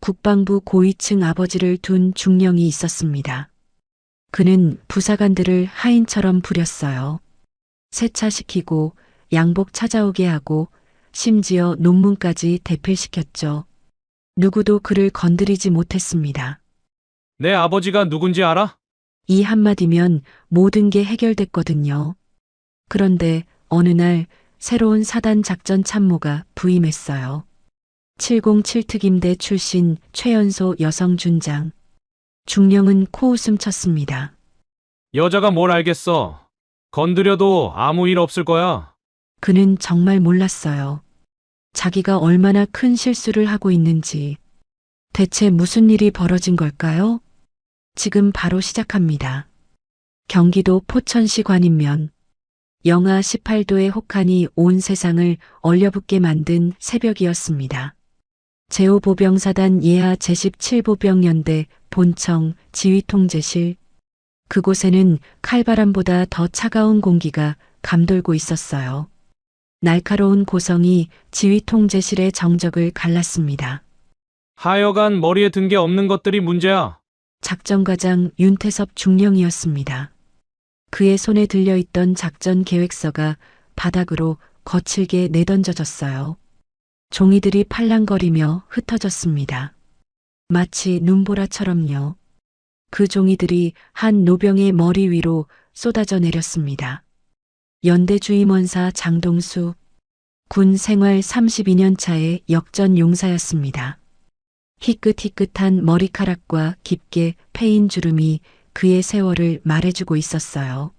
국방부 고위층 아버지를 둔 중령이 있었습니다. 그는 부사관들을 하인처럼 부렸어요. 세차시키고 양복 찾아오게 하고 심지어 논문까지 대필시켰죠. 누구도 그를 건드리지 못했습니다. 내 아버지가 누군지 알아? 이 한마디면 모든 게 해결됐거든요. 그런데 어느 날 새로운 사단 작전 참모가 부임했어요. 707특임대 출신 최연소 여성 준장. 중령은 코웃음 쳤습니다. 여자가 뭘 알겠어. 건드려도 아무 일 없을 거야. 그는 정말 몰랐어요. 자기가 얼마나 큰 실수를 하고 있는지. 대체 무슨 일이 벌어진 걸까요? 지금 바로 시작합니다. 경기도 포천시 관인면. 영하 18도의 혹한이 온 세상을 얼려붙게 만든 새벽이었습니다. 제5보병사단 예하 제17보병연대 본청 지휘통제실. 그곳에는 칼바람보다 더 차가운 공기가 감돌고 있었어요. 날카로운 고성이 지휘통제실의 정적을 갈랐습니다. 하여간 머리에 든 게 없는 것들이 문제야. 작전과장 윤태섭 중령이었습니다. 그의 손에 들려있던 작전 계획서가 바닥으로 거칠게 내던져졌어요. 종이들이 팔랑거리며 흩어졌습니다. 마치 눈보라처럼요. 그 종이들이 한 노병의 머리 위로 쏟아져 내렸습니다. 연대 주임원사 장동수, 군 생활 32년 차의 역전 용사였습니다. 희끗희끗한 머리카락과 깊게 패인 주름이 그의 세월을 말해주고 있었어요.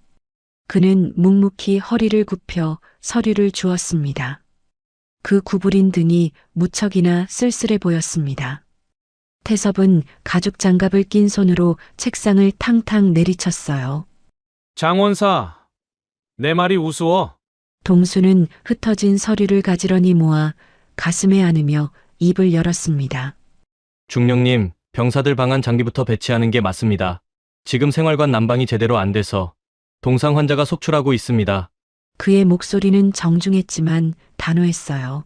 그는 묵묵히 허리를 굽혀 서류를 주었습니다. 그 구부린 등이 무척이나 쓸쓸해 보였습니다. 태섭은 가죽 장갑을 낀 손으로 책상을 탕탕 내리쳤어요. 장원사, 내 말이 우스워. 동수는 흩어진 서류를 가지런히 모아 가슴에 안으며 입을 열었습니다. 중령님, 병사들 방안 장비부터 배치하는 게 맞습니다. 지금 생활관 난방이 제대로 안 돼서 동상 환자가 속출하고 있습니다. 그의 목소리는 정중했지만 단호했어요.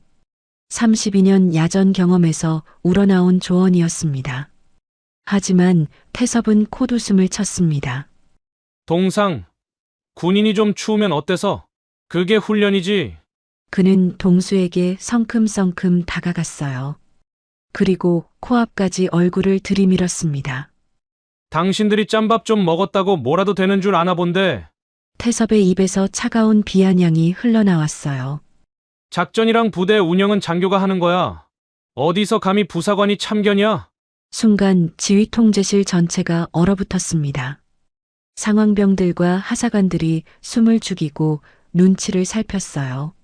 32년 야전 경험에서 우러나온 조언이었습니다. 하지만 태섭은 콧웃음을 쳤습니다. 동상, 군인이 좀 추우면 어때서? 그게 훈련이지. 그는 동수에게 성큼성큼 다가갔어요. 그리고 코앞까지 얼굴을 들이밀었습니다. 당신들이 짬밥 좀 먹었다고 뭐라도 되는 줄 아나 본데. 태섭의 입에서 차가운 비아냥이 흘러나왔어요. 작전이랑 부대 운영은 장교가 하는 거야. 어디서 감히 부사관이 참견이야? 순간 지휘통제실 전체가 얼어붙었습니다. 상황병들과 하사관들이 숨을 죽이고 눈치를 살폈어요.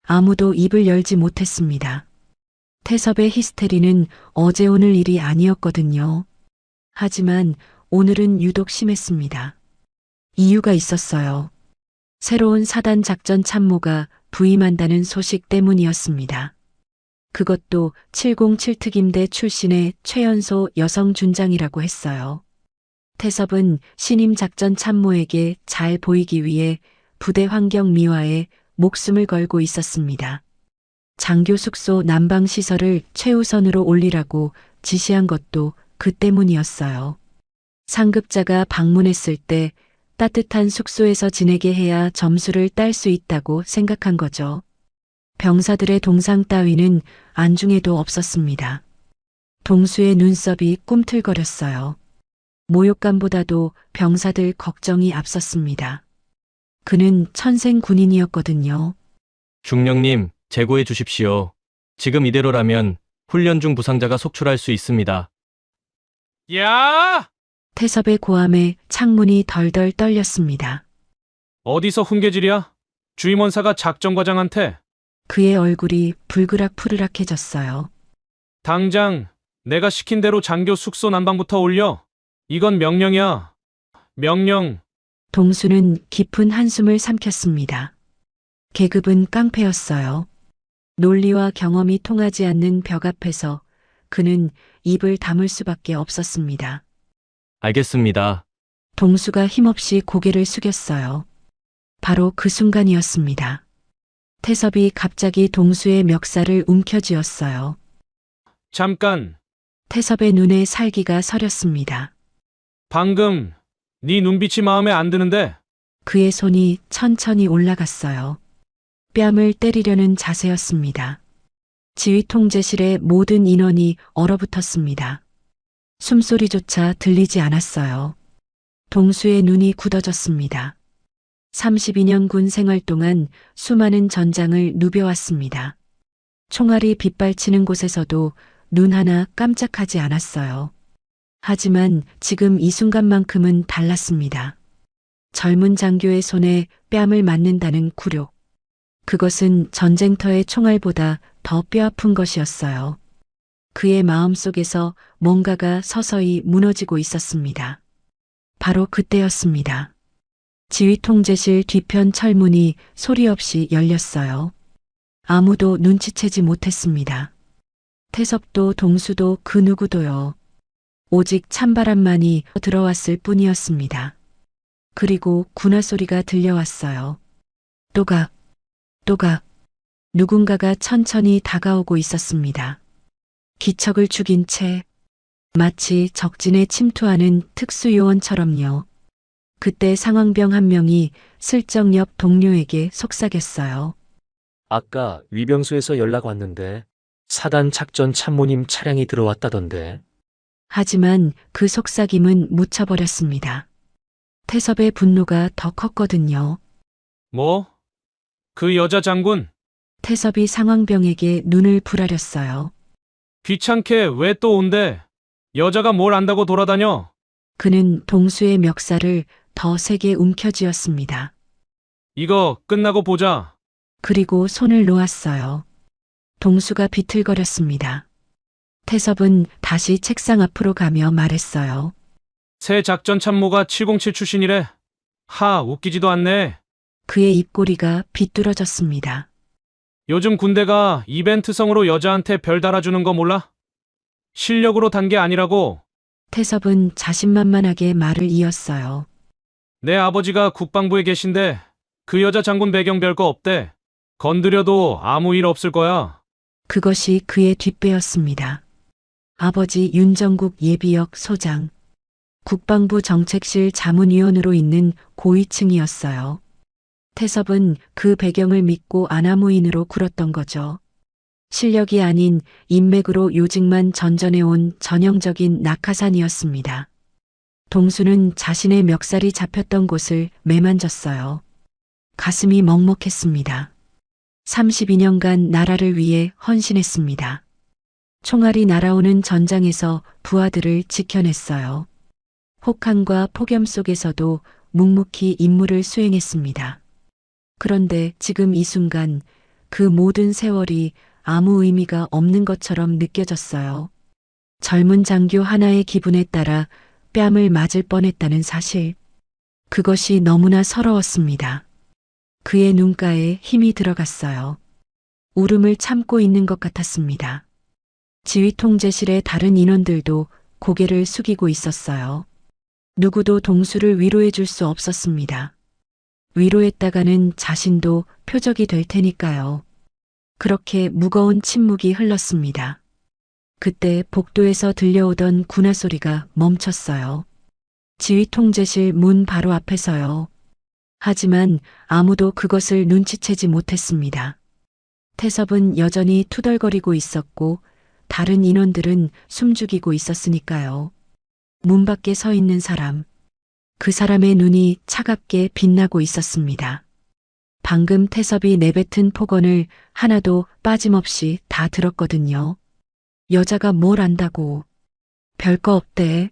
아무도 입을 열지 못했습니다. 태섭의 히스테리는 어제 오늘 일이 아니었거든요. 하지만 오늘은 유독 심했습니다. 이유가 있었어요. 새로운 사단 작전 참모가 부임한다는 소식 때문이었습니다. 그것도 707특임대 출신의 최연소 여성 준장이라고 했어요. 태섭은 신임 작전 참모에게 잘 보이기 위해 부대 환경 미화에 목숨을 걸고 있었습니다. 장교 숙소 난방 시설을 최우선으로 올리라고 지시한 것도 그 때문이었어요. 상급자가 방문했을 때 따뜻한 숙소에서 지내게 해야 점수를 딸 수 있다고 생각한 거죠. 병사들의 동상 따위는 안중에도 없었습니다. 동수의 눈썹이 꿈틀거렸어요. 모욕감보다도 병사들 걱정이 앞섰습니다. 그는 천생 군인이었거든요. 중령님, 재고해 주십시오. 지금 이대로라면 훈련 중 부상자가 속출할 수 있습니다. 야! 태섭의 고함에 창문이 덜덜 떨렸습니다. 어디서 훈계질이야? 주임원사가 작전과장한테. 그의 얼굴이 불그락푸르락해졌어요. 당장 내가 시킨 대로 장교 숙소 난방부터 올려. 이건 명령이야. 명령. 동수는 깊은 한숨을 삼켰습니다. 계급은 깡패였어요. 논리와 경험이 통하지 않는 벽 앞에서 그는 입을 다물 수밖에 없었습니다. 알겠습니다. 동수가 힘없이 고개를 숙였어요. 바로 그 순간이었습니다. 태섭이 갑자기 동수의 멱살을 움켜쥐었어요. 잠깐. 태섭의 눈에 살기가 서렸습니다. 방금 네 눈빛이 마음에 안 드는데 그의 손이 천천히 올라갔어요. 뺨을 때리려는 자세였습니다. 지휘 통제실의 모든 인원이 얼어붙었습니다. 숨소리조차 들리지 않았어요. 동수의 눈이 굳어졌습니다. 32년 군 생활 동안 수많은 전장을 누벼왔습니다. 총알이 빗발치는 곳에서도 눈 하나 깜짝하지 않았어요. 하지만 지금 이 순간만큼은 달랐습니다. 젊은 장교의 손에 뺨을 맞는다는 굴욕. 그것은 전쟁터의 총알보다 더 뼈아픈 것이었어요. 그의 마음 속에서 뭔가가 서서히 무너지고 있었습니다. 바로 그때였습니다. 지휘통제실 뒤편 철문이 소리 없이 열렸어요. 아무도 눈치채지 못했습니다. 태섭도 동수도 그 누구도요. 오직 찬바람만이 들어왔을 뿐이었습니다. 그리고 군화 소리가 들려왔어요. 또각, 또각. 누군가가 천천히 다가오고 있었습니다. 기척을 죽인 채 마치 적진에 침투하는 특수요원처럼요. 그때 상황병 한 명이 슬쩍 옆 동료에게 속삭였어요. 아까 위병소에서 연락 왔는데 사단 작전 참모님 차량이 들어왔다던데. 하지만 그 속삭임은 묻혀버렸습니다. 태섭의 분노가 더 컸거든요. 뭐? 그 여자 장군 태섭이 상황병에게 눈을 부라렸어요. 귀찮게 왜 또 온대? 여자가 뭘 안다고 돌아다녀? 그는 동수의 멱살을 더 세게 움켜쥐었습니다. 이거 끝나고 보자. 그리고 손을 놓았어요. 동수가 비틀거렸습니다. 태섭은 다시 책상 앞으로 가며 말했어요. 새 작전 참모가 707 출신이래. 하, 웃기지도 않네. 그의 입꼬리가 비뚤어졌습니다. 요즘 군대가 이벤트성으로 여자한테 별 달아주는 거 몰라? 실력으로 단 게 아니라고. 태섭은 자신만만하게 말을 이었어요. 내 아버지가 국방부에 계신데 그 여자 장군 배경 별거 없대. 건드려도 아무 일 없을 거야. 그것이 그의 뒷배였습니다. 아버지 윤정국 예비역 소장. 국방부 정책실 자문위원으로 있는 고위층이었어요. 태섭은 그 배경을 믿고 아나무인으로 굴었던 거죠. 실력이 아닌 인맥으로 요직만 전전해온 전형적인 낙하산이었습니다. 동수는 자신의 멱살이 잡혔던 곳을 매만졌어요. 가슴이 먹먹했습니다. 32년간 나라를 위해 헌신했습니다. 총알이 날아오는 전장에서 부하들을 지켜냈어요. 혹한과 폭염 속에서도 묵묵히 임무를 수행했습니다. 그런데 지금 이 순간 그 모든 세월이 아무 의미가 없는 것처럼 느껴졌어요. 젊은 장교 하나의 기분에 따라 뺨을 맞을 뻔했다는 사실. 그것이 너무나 서러웠습니다. 그의 눈가에 힘이 들어갔어요. 울음을 참고 있는 것 같았습니다. 지휘 통제실의 다른 인원들도 고개를 숙이고 있었어요. 누구도 동수를 위로해 줄 수 없었습니다. 위로했다가는 자신도 표적이 될 테니까요. 그렇게 무거운 침묵이 흘렀습니다. 그때 복도에서 들려오던 군화 소리가 멈췄어요. 지휘 통제실 문 바로 앞에서요. 하지만 아무도 그것을 눈치채지 못했습니다. 태섭은 여전히 투덜거리고 있었고 다른 인원들은 숨죽이고 있었으니까요. 문 밖에 서 있는 사람. 그 사람의 눈이 차갑게 빛나고 있었습니다. 방금 태섭이 내뱉은 폭언을 하나도 빠짐없이 다 들었거든요. 여자가 뭘 안다고. 별거 없대.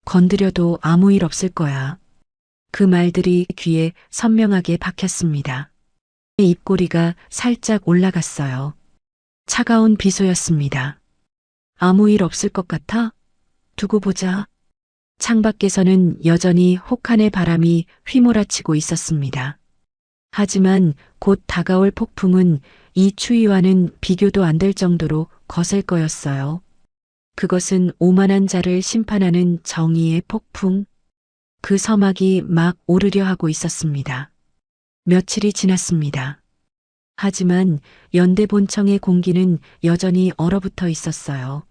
건드려도 아무 일 없을 거야. 그 말들이 귀에 선명하게 박혔습니다. 입꼬리가 살짝 올라갔어요. 차가운 비소였습니다. 아무 일 없을 것 같아? 두고 보자. 창밖에서는 여전히 혹한의 바람이 휘몰아치고 있었습니다. 하지만 곧 다가올 폭풍은 이 추위와는 비교도 안 될 정도로 거셀 거였어요. 그것은 오만한 자를 심판하는 정의의 폭풍. 그 서막이 막 오르려 하고 있었습니다. 며칠이 지났습니다. 하지만 연대 본청의 공기는 여전히 얼어붙어 있었어요.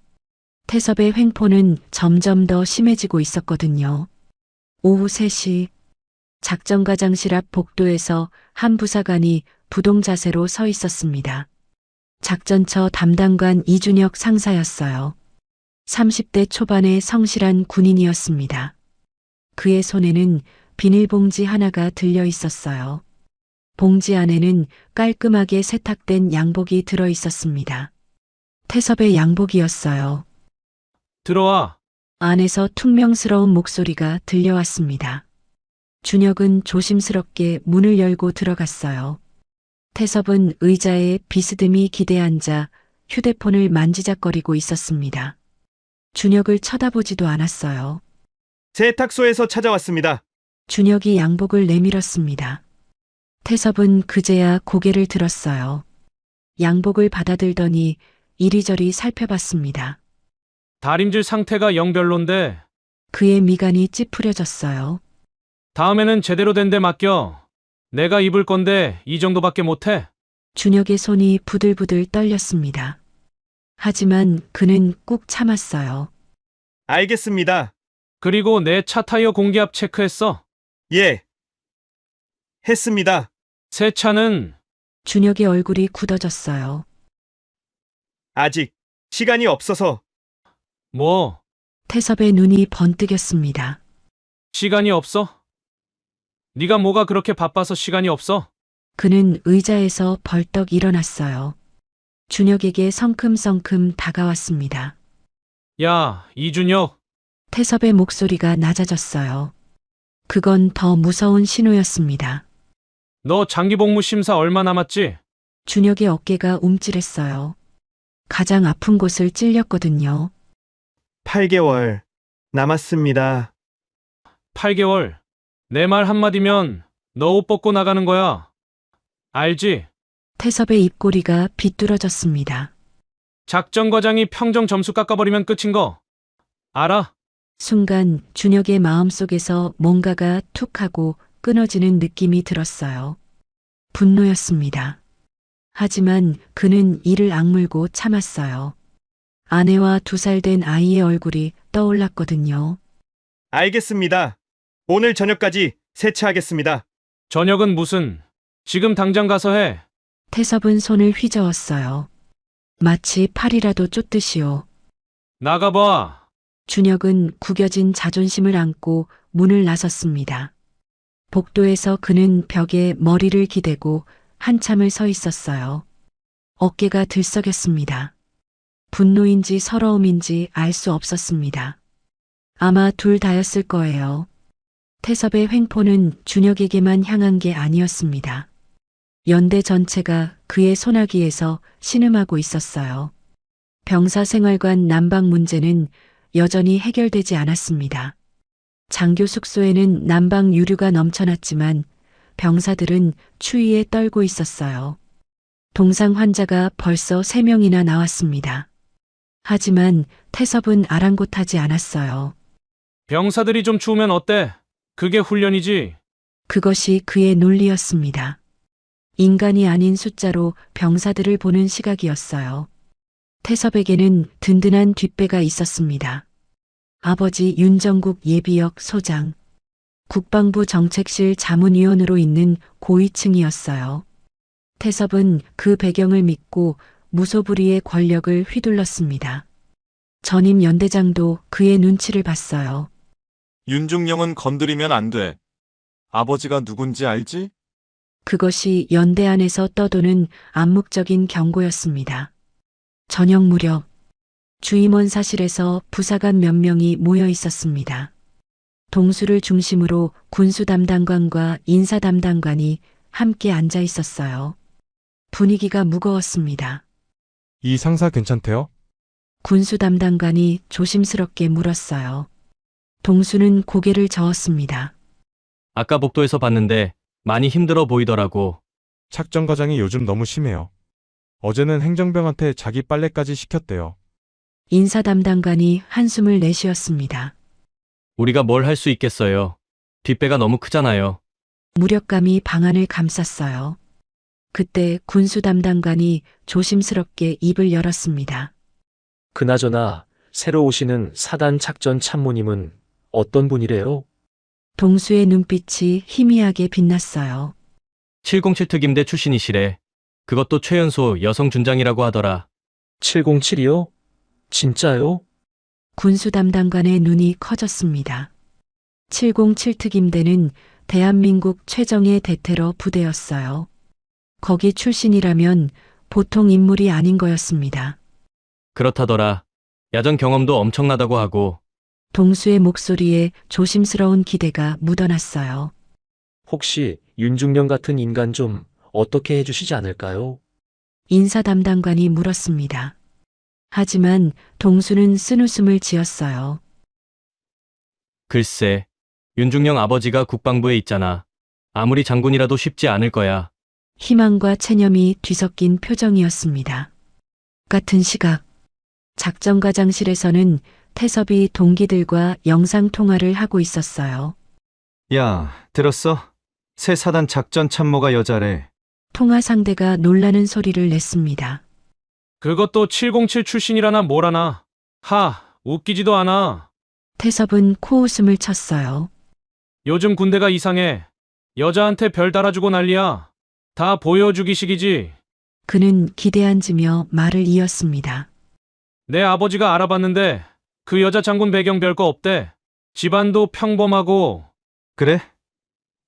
태섭의 횡포는 점점 더 심해지고 있었거든요. 오후 3시 작전과장실 앞 복도에서 한 부사관이 부동 자세로 서 있었습니다. 작전처 담당관 이준혁 상사였어요. 30대 초반의 성실한 군인이었습니다. 그의 손에는 비닐봉지 하나가 들려 있었어요. 봉지 안에는 깔끔하게 세탁된 양복이 들어 있었습니다. 태섭의 양복이었어요. 들어와. 안에서 퉁명스러운 목소리가 들려왔습니다. 준혁은 조심스럽게 문을 열고 들어갔어요. 태섭은 의자에 비스듬히 기대 앉아 휴대폰을 만지작거리고 있었습니다. 준혁을 쳐다보지도 않았어요. 세탁소에서 찾아왔습니다. 준혁이 양복을 내밀었습니다. 태섭은 그제야 고개를 들었어요. 양복을 받아들더니 이리저리 살펴봤습니다. 다림질 상태가 영 별론데 그의 미간이 찌푸려졌어요. 다음에는 제대로 된 데 맡겨. 내가 입을 건데 이 정도밖에 못해. 준혁의 손이 부들부들 떨렸습니다. 하지만 그는 꾹 참았어요. 알겠습니다. 그리고 내 차 타이어 공기압 체크했어. 예. 했습니다. 새 차는 준혁의 얼굴이 굳어졌어요. 아직 시간이 없어서 뭐 태섭의 눈이 번뜩였습니다. 시간이 없어? 네가 뭐가 그렇게 바빠서 시간이 없어? 그는 의자에서 벌떡 일어났어요. 준혁에게 성큼성큼 다가왔습니다. 야, 이준혁. 태섭의 목소리가 낮아졌어요. 그건 더 무서운 신호였습니다. 너 장기복무 심사 얼마 남았지? 준혁의 어깨가 움찔했어요. 가장 아픈 곳을 찔렸거든요. 8개월 남았습니다. 8개월. 내 말 한마디면 너 옷 벗고 나가는 거야. 알지? 태섭의 입꼬리가 비뚤어졌습니다. 작전과장이 평정 점수 깎아버리면 끝인 거. 알아? 순간 준혁의 마음속에서 뭔가가 툭 하고 끊어지는 느낌이 들었어요. 분노였습니다. 하지만 그는 이를 악물고 참았어요. 아내와 2살 된 아이의 얼굴이 떠올랐거든요. 알겠습니다. 오늘 저녁까지 세차하겠습니다. 저녁은 무슨? 지금 당장 가서 해. 태섭은 손을 휘저었어요. 마치 팔이라도 쫓듯이요. 나가봐. 준혁은 구겨진 자존심을 안고 문을 나섰습니다. 복도에서 그는 벽에 머리를 기대고 한참을 서 있었어요. 어깨가 들썩였습니다. 분노인지 서러움인지 알 수 없었습니다. 아마 둘 다였을 거예요. 태섭의 횡포는 준혁에게만 향한 게 아니었습니다. 연대 전체가 그의 소나기에서 신음하고 있었어요. 병사 생활관 난방 문제는 여전히 해결되지 않았습니다. 장교 숙소에는 난방 유류가 넘쳐났지만 병사들은 추위에 떨고 있었어요. 동상 환자가 벌써 3명이나 나왔습니다. 하지만 태섭은 아랑곳하지 않았어요. 병사들이 좀 추우면 어때? 그게 훈련이지. 그것이 그의 논리였습니다. 인간이 아닌 숫자로 병사들을 보는 시각이었어요. 태섭에게는 든든한 뒷배가 있었습니다. 아버지 윤정국 예비역 소장, 국방부 정책실 자문위원으로 있는 고위층이었어요. 태섭은 그 배경을 믿고 무소불위의 권력을 휘둘렀습니다. 전임 연대장도 그의 눈치를 봤어요. 윤중령은 건드리면 안 돼. 아버지가 누군지 알지? 그것이 연대 안에서 떠도는 암묵적인 경고였습니다. 저녁 무렵 주임원 사실에서 부사관 몇 명이 모여 있었습니다. 동수를 중심으로 군수 담당관과 인사 담당관이 함께 앉아 있었어요. 분위기가 무거웠습니다. 이 상사 괜찮대요? 군수 담당관이 조심스럽게 물었어요. 동수는 고개를 저었습니다. 아까 복도에서 봤는데 많이 힘들어 보이더라고. 착전 과장이 요즘 너무 심해요. 어제는 행정병한테 자기 빨래까지 시켰대요. 인사 담당관이 한숨을 내쉬었습니다. 우리가 뭘 할 수 있겠어요. 뒷배가 너무 크잖아요. 무력감이 방안을 감쌌어요. 그때 군수 담당관이 조심스럽게 입을 열었습니다. 그나저나 새로 오시는 사단 작전 참모님은 어떤 분이래요? 동수의 눈빛이 희미하게 빛났어요. 707 특임대 출신이시래. 그것도 최연소 여성 준장이라고 하더라. 707이요? 진짜요? 군수 담당관의 눈이 커졌습니다. 707 특임대는 대한민국 최정예 대테러 부대였어요. 거기 출신이라면 보통 인물이 아닌 거였습니다. 그렇다더라. 야전 경험도 엄청나다고 하고. 동수의 목소리에 조심스러운 기대가 묻어났어요. 혹시 윤중령 같은 인간 좀 어떻게 해주시지 않을까요? 인사 담당관이 물었습니다. 하지만 동수는 쓴웃음을 지었어요. 글쎄, 윤중령 아버지가 국방부에 있잖아. 아무리 장군이라도 쉽지 않을 거야. 희망과 체념이 뒤섞인 표정이었습니다. 같은 시각, 작전과장실에서는 태섭이 동기들과 영상통화를 하고 있었어요. 야, 들었어? 새 사단 작전 참모가 여자래. 통화 상대가 놀라는 소리를 냈습니다. 그것도 707 출신이라나 뭐라나. 웃기지도 않아. 태섭은 코웃음을 쳤어요. 요즘 군대가 이상해. 여자한테 별 달아주고 난리야. 다 보여주기식이지. 그는 기대앉으며 말을 이었습니다. 내 아버지가 알아봤는데 그 여자 장군 배경 별거 없대. 집안도 평범하고. 그래?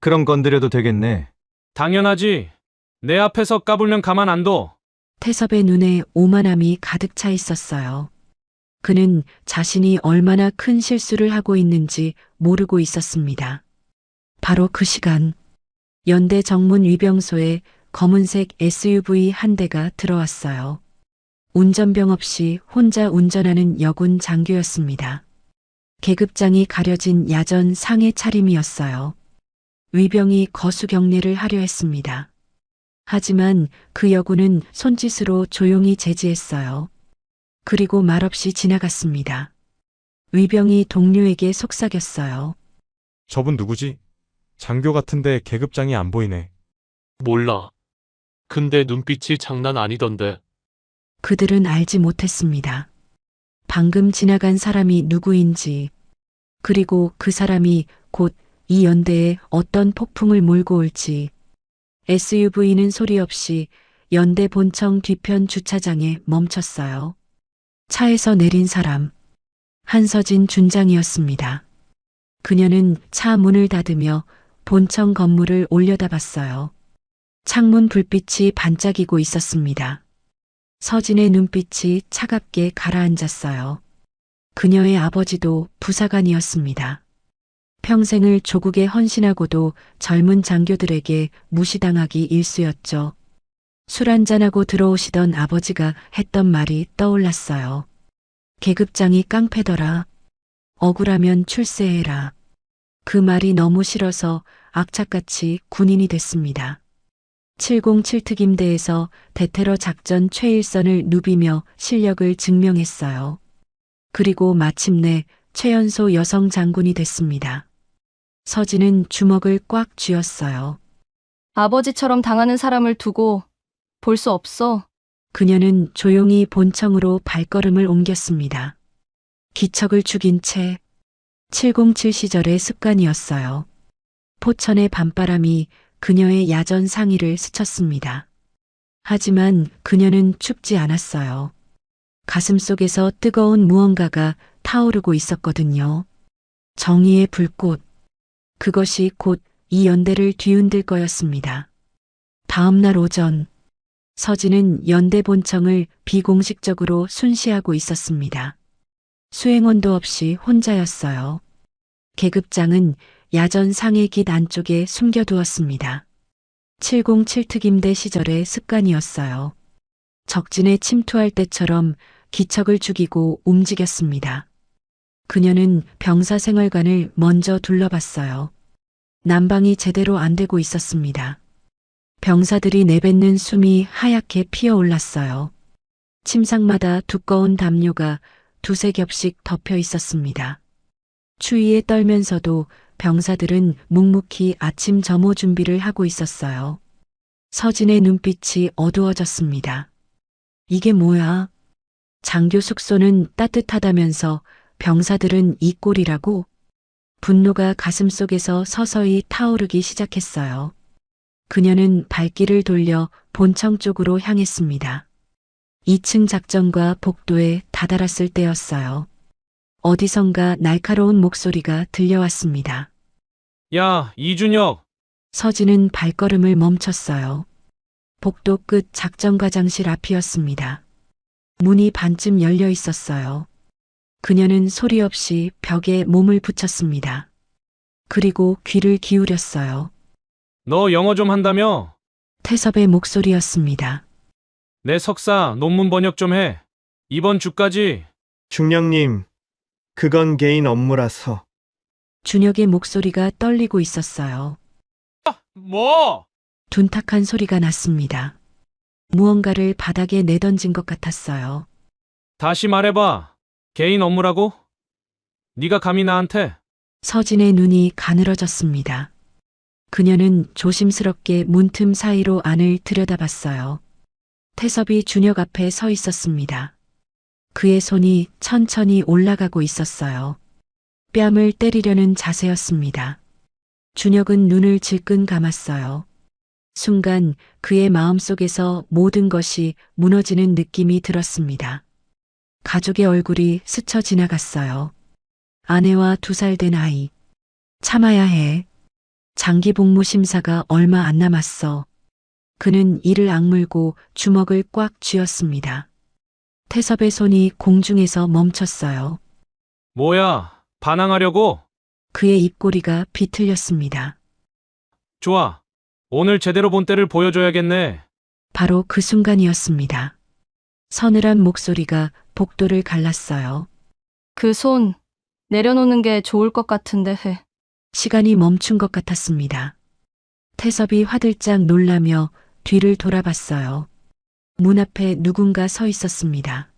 그럼 건드려도 되겠네. 당연하지. 내 앞에서 까불면 가만 안 둬. 태섭의 눈에 오만함이 가득 차 있었어요. 그는 자신이 얼마나 큰 실수를 하고 있는지 모르고 있었습니다. 바로 그 시간, 연대 정문 위병소에 검은색 SUV 한 대가 들어왔어요. 운전병 없이 혼자 운전하는 여군 장교였습니다. 계급장이 가려진 야전 상해 차림이었어요. 위병이 거수 경례를 하려 했습니다. 하지만 그 여군은 손짓으로 조용히 제지했어요. 그리고 말없이 지나갔습니다. 위병이 동료에게 속삭였어요. 저분 누구지? 장교 같은데 계급장이 안 보이네. 몰라. 근데 눈빛이 장난 아니던데. 그들은 알지 못했습니다. 방금 지나간 사람이 누구인지, 그리고 그 사람이 곧 이 연대에 어떤 폭풍을 몰고 올지. SUV는 소리 없이 연대 본청 뒤편 주차장에 멈췄어요. 차에서 내린 사람, 한서진 준장이었습니다. 그녀는 차 문을 닫으며 본청 건물을 올려다봤어요. 창문 불빛이 반짝이고 있었습니다. 서진의 눈빛이 차갑게 가라앉았어요. 그녀의 아버지도 부사관이었습니다. 평생을 조국에 헌신하고도 젊은 장교들에게 무시당하기 일쑤였죠. 술 한잔하고 들어오시던 아버지가 했던 말이 떠올랐어요. 계급장이 깡패더라. 억울하면 출세해라. 그 말이 너무 싫어서 악착같이 군인이 됐습니다. 707 특임대에서 대테러 작전 최일선을 누비며 실력을 증명했어요. 그리고 마침내 최연소 여성 장군이 됐습니다. 서진은 주먹을 꽉 쥐었어요. 아버지처럼 당하는 사람을 두고 볼 수 없어. 그녀는 조용히 본청으로 발걸음을 옮겼습니다. 기척을 죽인 채 707 시절의 습관이었어요. 포천의 밤바람이 그녀의 야전 상의를 스쳤습니다. 하지만 그녀는 춥지 않았어요. 가슴속에서 뜨거운 무언가가 타오르고 있었거든요. 정의의 불꽃. 그것이 곧 이 연대를 뒤흔들 거였습니다. 다음 날 오전, 서진은 연대 본청을 비공식적으로 순시하고 있었습니다. 수행원도 없이 혼자였어요. 계급장은 야전 상해 깃 안쪽에 숨겨두었습니다. 707 특임대 시절의 습관이었어요. 적진에 침투할 때처럼 기척을 죽이고 움직였습니다. 그녀는 병사 생활관을 먼저 둘러봤어요. 난방이 제대로 안 되고 있었습니다. 병사들이 내뱉는 숨이 하얗게 피어올랐어요. 침상마다 두꺼운 담요가 두세 겹씩 덮여 있었습니다. 추위에 떨면서도 병사들은 묵묵히 아침 점호 준비를 하고 있었어요. 서진의 눈빛이 어두워졌습니다. 이게 뭐야? 장교 숙소는 따뜻하다면서 병사들은 이 꼴이라고? 분노가 가슴속에서 서서히 타오르기 시작했어요. 그녀는 발길을 돌려 본청 쪽으로 향했습니다. 2층 작전과 복도에 다다랐을 때였어요. 어디선가 날카로운 목소리가 들려왔습니다. 야, 이준혁. 서진은 발걸음을 멈췄어요. 복도 끝 작전과장실 앞이었습니다. 문이 반쯤 열려 있었어요. 그녀는 소리 없이 벽에 몸을 붙였습니다. 그리고 귀를 기울였어요. 너 영어 좀 한다며? 태섭의 목소리였습니다. 내 석사 논문 번역 좀 해. 이번 주까지. 중령님, 그건 개인 업무라서. 준혁의 목소리가 떨리고 있었어요. 뭐? 둔탁한 소리가 났습니다. 무언가를 바닥에 내던진 것 같았어요. 다시 말해봐. 개인 업무라고? 네가 감히 나한테? 서진의 눈이 가늘어졌습니다. 그녀는 조심스럽게 문틈 사이로 안을 들여다봤어요. 태섭이 준혁 앞에 서 있었습니다. 그의 손이 천천히 올라가고 있었어요. 뺨을 때리려는 자세였습니다. 준혁은 눈을 질끈 감았어요. 순간 그의 마음속에서 모든 것이 무너지는 느낌이 들었습니다. 가족의 얼굴이 스쳐 지나갔어요. 아내와 2살 된 아이. 참아야 해. 장기 복무 심사가 얼마 안 남았어. 그는 이를 악물고 주먹을 꽉 쥐었습니다. 태섭의 손이 공중에서 멈췄어요. 뭐야, 반항하려고? 그의 입꼬리가 비틀렸습니다. 좋아. 오늘 제대로 본 때를 보여줘야겠네. 바로 그 순간이었습니다. 서늘한 목소리가 복도를 갈랐어요. 그 손 내려놓는 게 좋을 것 같은데 해. 시간이 멈춘 것 같았습니다. 태섭이 화들짝 놀라며 뒤를 돌아봤어요. 문 앞에 누군가 서 있었습니다.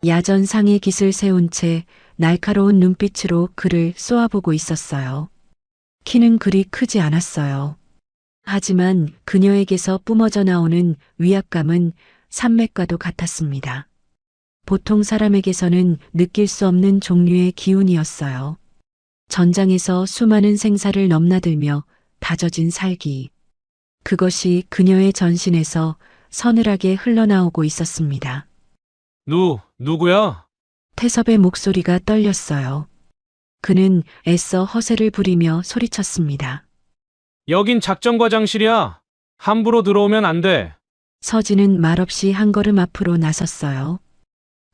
야전 상의 깃을 세운 채 날카로운 눈빛으로 그를 쏘아보고 있었어요. 키는 그리 크지 않았어요. 하지만 그녀에게서 뿜어져 나오는 위압감은 산맥과도 같았습니다. 보통 사람에게서는 느낄 수 없는 종류의 기운이었어요. 전장에서 수많은 생사를 넘나들며 다져진 살기. 그것이 그녀의 전신에서 서늘하게 흘러나오고 있었습니다. 누구야? 태섭의 목소리가 떨렸어요. 그는 애써 허세를 부리며 소리쳤습니다. 여긴 작전과장실이야. 함부로 들어오면 안 돼. 서진은 말없이 한 걸음 앞으로 나섰어요.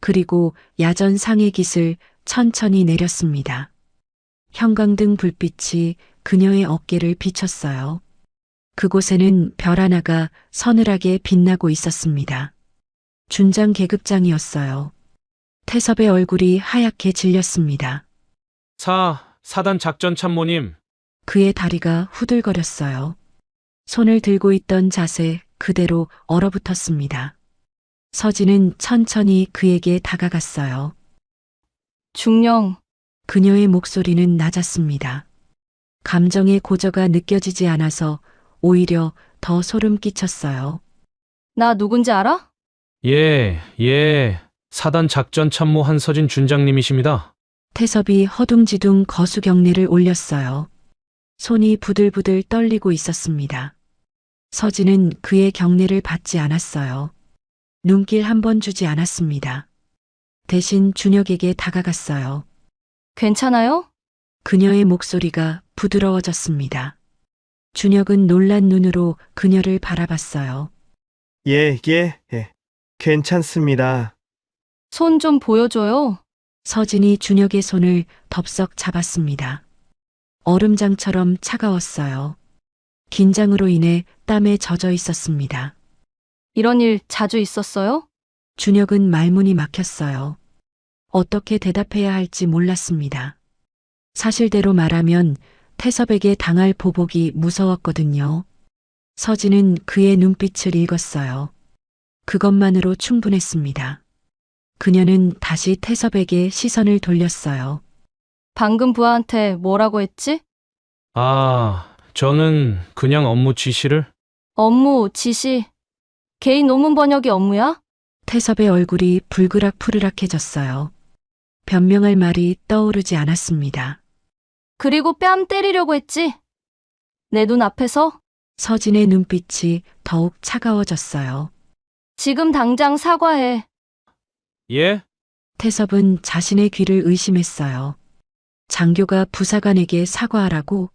그리고 야전 상의 깃을 천천히 내렸습니다. 형광등 불빛이 그녀의 어깨를 비췄어요. 그곳에는 별 하나가 서늘하게 빛나고 있었습니다. 준장 계급장이었어요. 태섭의 얼굴이 하얗게 질렸습니다. 사단 작전 참모님. 그의 다리가 후들거렸어요. 손을 들고 있던 자세 그대로 얼어붙었습니다. 서진은 천천히 그에게 다가갔어요. 중령, 그녀의 목소리는 낮았습니다. 감정의 고저가 느껴지지 않아서 오히려 더 소름 끼쳤어요. 나 누군지 알아? 사단 작전 참모 한서진 준장님이십니다. 태섭이 허둥지둥 거수 경례를 올렸어요. 손이 부들부들 떨리고 있었습니다. 서진은 그의 경례를 받지 않았어요. 눈길 한 번 주지 않았습니다. 대신 준혁에게 다가갔어요. 괜찮아요? 그녀의 목소리가 부드러워졌습니다. 준혁은 놀란 눈으로 그녀를 바라봤어요. 괜찮습니다. 손 좀 보여줘요. 서진이 준혁의 손을 덥석 잡았습니다. 얼음장처럼 차가웠어요. 긴장으로 인해 땀에 젖어 있었습니다. 이런 일 자주 있었어요? 준혁은 말문이 막혔어요. 어떻게 대답해야 할지 몰랐습니다. 사실대로 말하면 태섭에게 당할 보복이 무서웠거든요. 서진은 그의 눈빛을 읽었어요. 그것만으로 충분했습니다. 그녀는 다시 태섭에게 시선을 돌렸어요. 방금 부하한테 뭐라고 했지? 저는 그냥 업무 지시를? 업무, 지시. 개인 논문 번역이 업무야? 태섭의 얼굴이 불그락푸르락해졌어요. 변명할 말이 떠오르지 않았습니다. 그리고 뺨 때리려고 했지? 내 눈 앞에서? 서진의 눈빛이 더욱 차가워졌어요. 지금 당장 사과해. 예? 태섭은 자신의 귀를 의심했어요. 장교가 부사관에게 사과하라고?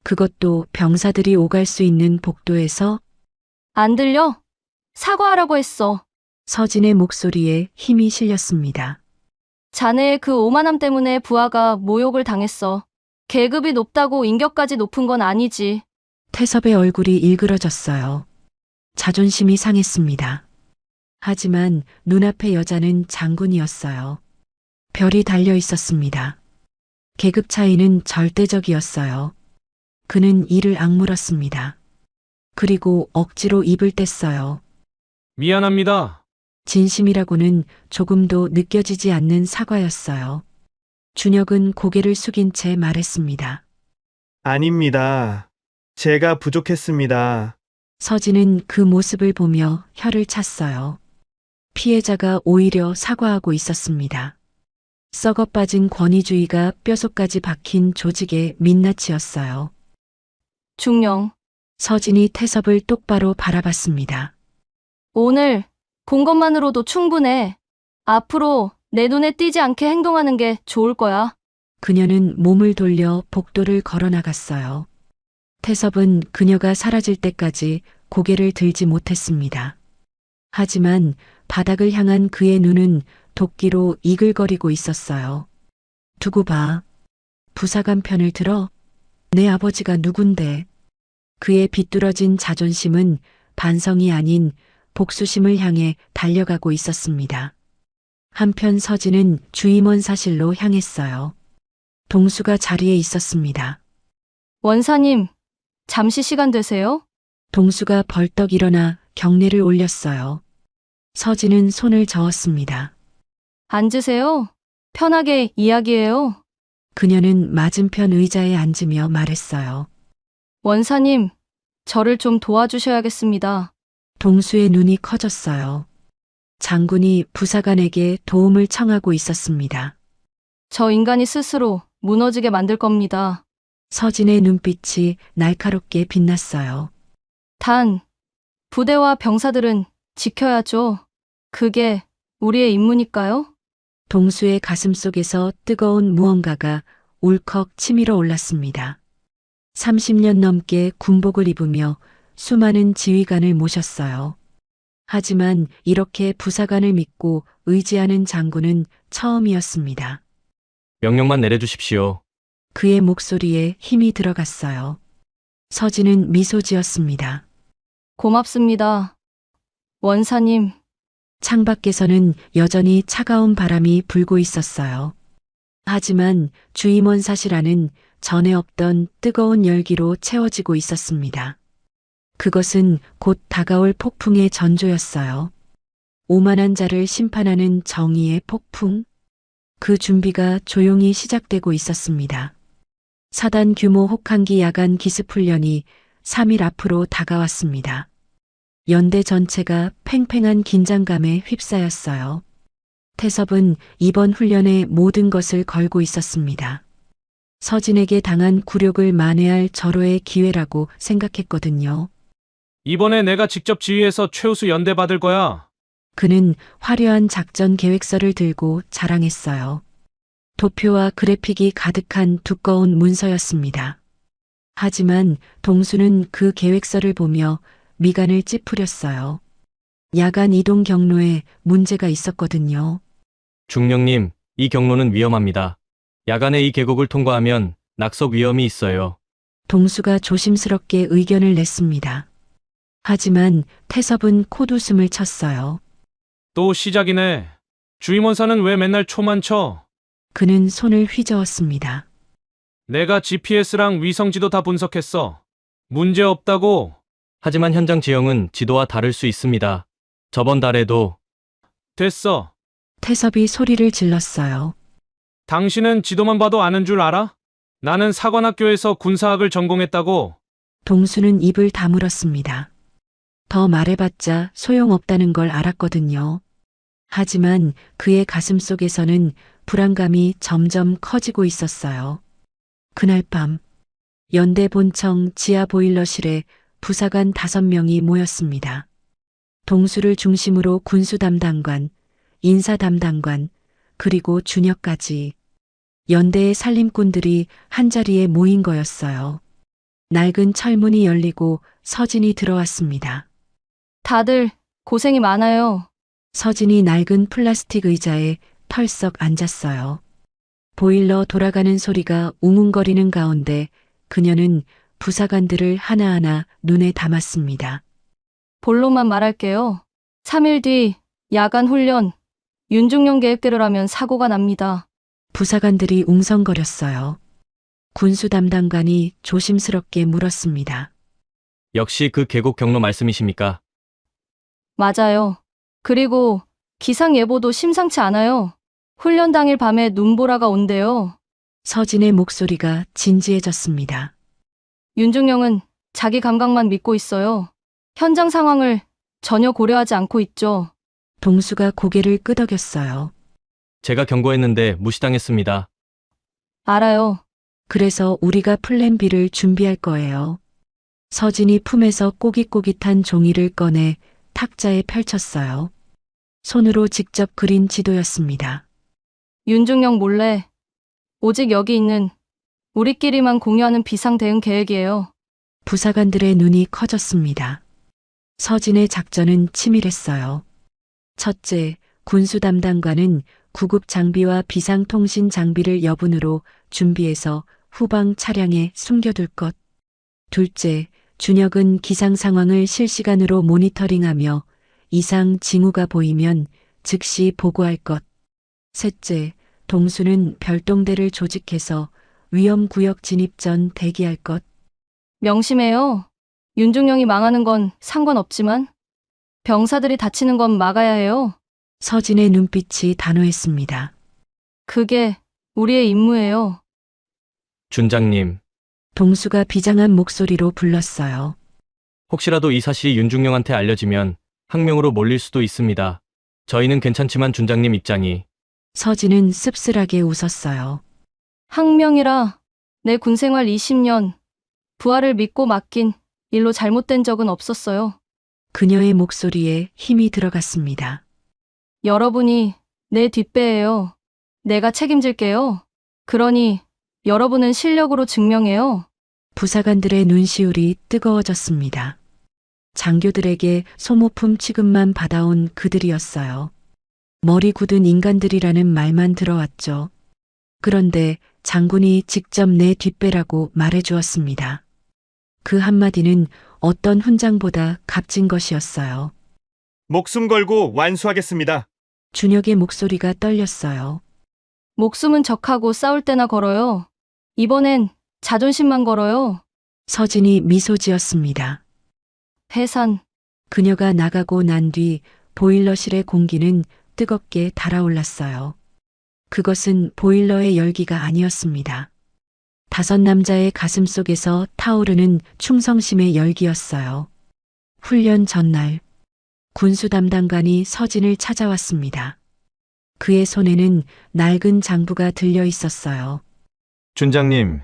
그것도 병사들이 오갈 수 있는 복도에서? 안 들려? 사과하라고 했어. 서진의 목소리에 힘이 실렸습니다. 자네의 그 오만함 때문에 부하가 모욕을 당했어. 계급이 높다고 인격까지 높은 건 아니지. 태섭의 얼굴이 일그러졌어요. 자존심이 상했습니다. 하지만 눈앞의 여자는 장군이었어요. 별이 달려 있었습니다. 계급 차이는 절대적이었어요. 그는 이를 악물었습니다. 그리고 억지로 입을 뗐어요. 미안합니다. 진심이라고는 조금도 느껴지지 않는 사과였어요. 준혁은 고개를 숙인 채 말했습니다. 아닙니다. 제가 부족했습니다. 서진은 그 모습을 보며 혀를 찼어요. 피해자가 오히려 사과하고 있었습니다. 썩어 빠진 권위주의가 뼛속까지 박힌 조직의 민낯이었어요. 중령, 서진이 태섭을 똑바로 바라봤습니다. 오늘 본 것만으로도 충분해. 앞으로 내 눈에 띄지 않게 행동하는 게 좋을 거야. 그녀는 몸을 돌려 복도를 걸어 나갔어요. 태섭은 그녀가 사라질 때까지 고개를 들지 못했습니다. 하지만 바닥을 향한 그의 눈은 도끼로 이글거리고 있었어요. 두고 봐. 부사관 편을 들어? 내 아버지가 누군데? 그의 비뚤어진 자존심은 반성이 아닌 복수심을 향해 달려가고 있었습니다. 한편 서진은 주임원 사실로 향했어요. 동수가 자리에 있었습니다. 원사님, 잠시 시간 되세요? 동수가 벌떡 일어나 경례를 올렸어요. 서진은 손을 저었습니다. 앉으세요. 편하게 이야기해요. 그녀는 맞은편 의자에 앉으며 말했어요. 원사님, 저를 좀 도와주셔야겠습니다. 동수의 눈이 커졌어요. 장군이 부사관에게 도움을 청하고 있었습니다. 저 인간이 스스로 무너지게 만들 겁니다. 서진의 눈빛이 날카롭게 빛났어요. 단, 부대와 병사들은 지켜야죠. 그게 우리의 임무니까요. 동수의 가슴 속에서 뜨거운 무언가가 울컥 치밀어 올랐습니다. 30년 넘게 군복을 입으며 수많은 지휘관을 모셨어요. 하지만 이렇게 부사관을 믿고 의지하는 장군은 처음이었습니다. 명령만 내려주십시오. 그의 목소리에 힘이 들어갔어요. 서진은 미소 지었습니다. 고맙습니다. 원사님, 창밖에서는 여전히 차가운 바람이 불고 있었어요. 하지만 주임원 사실안은 전에 없던 뜨거운 열기로 채워지고 있었습니다. 그것은 곧 다가올 폭풍의 전조였어요. 오만한 자를 심판하는 정의의 폭풍? 그 준비가 조용히 시작되고 있었습니다. 사단 규모 혹한기 야간 기습훈련이 3일 앞으로 다가왔습니다. 연대 전체가 팽팽한 긴장감에 휩싸였어요. 태섭은 이번 훈련에 모든 것을 걸고 있었습니다. 서진에게 당한 굴욕을 만회할 절호의 기회라고 생각했거든요. 이번에 내가 직접 지휘해서 최우수 연대 받을 거야. 그는 화려한 작전 계획서를 들고 자랑했어요. 도표와 그래픽이 가득한 두꺼운 문서였습니다. 하지만 동수는 그 계획서를 보며 미간을 찌푸렸어요. 야간 이동 경로에 문제가 있었거든요. 중령님, 이 경로는 위험합니다. 야간에 이 계곡을 통과하면 낙석 위험이 있어요. 동수가 조심스럽게 의견을 냈습니다. 하지만 태섭은 콧웃음을 쳤어요. 또 시작이네. 주임원사는 왜 맨날 초만 쳐? 그는 손을 휘저었습니다. 내가 GPS랑 위성지도 다 분석했어. 문제 없다고. 하지만 현장 지형은 지도와 다를 수 있습니다. 저번 달에도 됐어. 태섭이 소리를 질렀어요. 당신은 지도만 봐도 아는 줄 알아? 나는 사관학교에서 군사학을 전공했다고. 동수는 입을 다물었습니다. 더 말해봤자 소용없다는 걸 알았거든요. 하지만 그의 가슴 속에서는 불안감이 점점 커지고 있었어요. 그날 밤, 연대 본청 지하 보일러실에 부사관 5명이 모였습니다. 동수를 중심으로 군수 담당관, 인사 담당관, 그리고 준혁까지 연대의 살림꾼들이 한자리에 모인 거였어요. 낡은 철문이 열리고 서진이 들어왔습니다. 다들 고생이 많아요. 서진이 낡은 플라스틱 의자에 털썩 앉았어요. 보일러 돌아가는 소리가 웅웅거리는 가운데 그녀는 부사관들을 하나하나 눈에 담았습니다. 본론만 말할게요. 3일 뒤 야간 훈련, 윤중령 계획대로라면 사고가 납니다. 부사관들이 웅성거렸어요. 군수 담당관이 조심스럽게 물었습니다. 역시 그 계곡 경로 말씀이십니까? 맞아요. 그리고 기상 예보도 심상치 않아요. 훈련 당일 밤에 눈보라가 온대요. 서진의 목소리가 진지해졌습니다. 윤중령은 자기 감각만 믿고 있어요. 현장 상황을 전혀 고려하지 않고 있죠. 동수가 고개를 끄덕였어요. 제가 경고했는데 무시당했습니다. 알아요. 그래서 우리가 플랜 B를 준비할 거예요. 서진이 품에서 꼬깃꼬깃한 종이를 꺼내 탁자에 펼쳤어요. 손으로 직접 그린 지도였습니다. 윤중령 몰래 오직 여기 있는 우리끼리만 공유하는 비상 대응 계획이에요. 부사관들의 눈이 커졌습니다. 서진의 작전은 치밀했어요. 첫째, 군수 담당관은 구급 장비와 비상통신 장비를 여분으로 준비해서 후방 차량에 숨겨둘 것. 둘째, 준혁은 기상 상황을 실시간으로 모니터링하며 이상 징후가 보이면 즉시 보고할 것. 셋째, 동수는 별동대를 조직해서 위험구역 진입 전 대기할 것. 명심해요. 윤중령이 망하는 건 상관없지만 병사들이 다치는 건 막아야 해요. 서진의 눈빛이 단호했습니다. 그게 우리의 임무예요. 준장님, 동수가 비장한 목소리로 불렀어요. 혹시라도 이 사실이 윤중령한테 알려지면 항명으로 몰릴 수도 있습니다. 저희는 괜찮지만 준장님 입장이. 서진은 씁쓸하게 웃었어요. 항명이라 내 군생활 20년 부하를 믿고 맡긴 일로 잘못된 적은 없었어요. 그녀의 목소리에 힘이 들어갔습니다. 여러분이 내 뒷배예요. 내가 책임질게요. 그러니 여러분은 실력으로 증명해요. 부사관들의 눈시울이 뜨거워졌습니다. 장교들에게 소모품 취급만 받아온 그들이었어요. 머리 굳은 인간들이라는 말만 들어왔죠. 그런데 장군이 직접 내 뒷배라고 말해주었습니다. 그 한마디는 어떤 훈장보다 값진 것이었어요. 목숨 걸고 완수하겠습니다. 준혁의 목소리가 떨렸어요. 목숨은 적하고 싸울 때나 걸어요. 이번엔 자존심만 걸어요. 서진이 미소 지었습니다. 해산. 그녀가 나가고 난 뒤 보일러실의 공기는 뜨겁게 달아올랐어요. 그것은 보일러의 열기가 아니었습니다. 5 남자의 가슴 속에서 타오르는 충성심의 열기였어요. 훈련 전날, 군수 담당관이 서진을 찾아왔습니다. 그의 손에는 낡은 장부가 들려 있었어요. 준장님,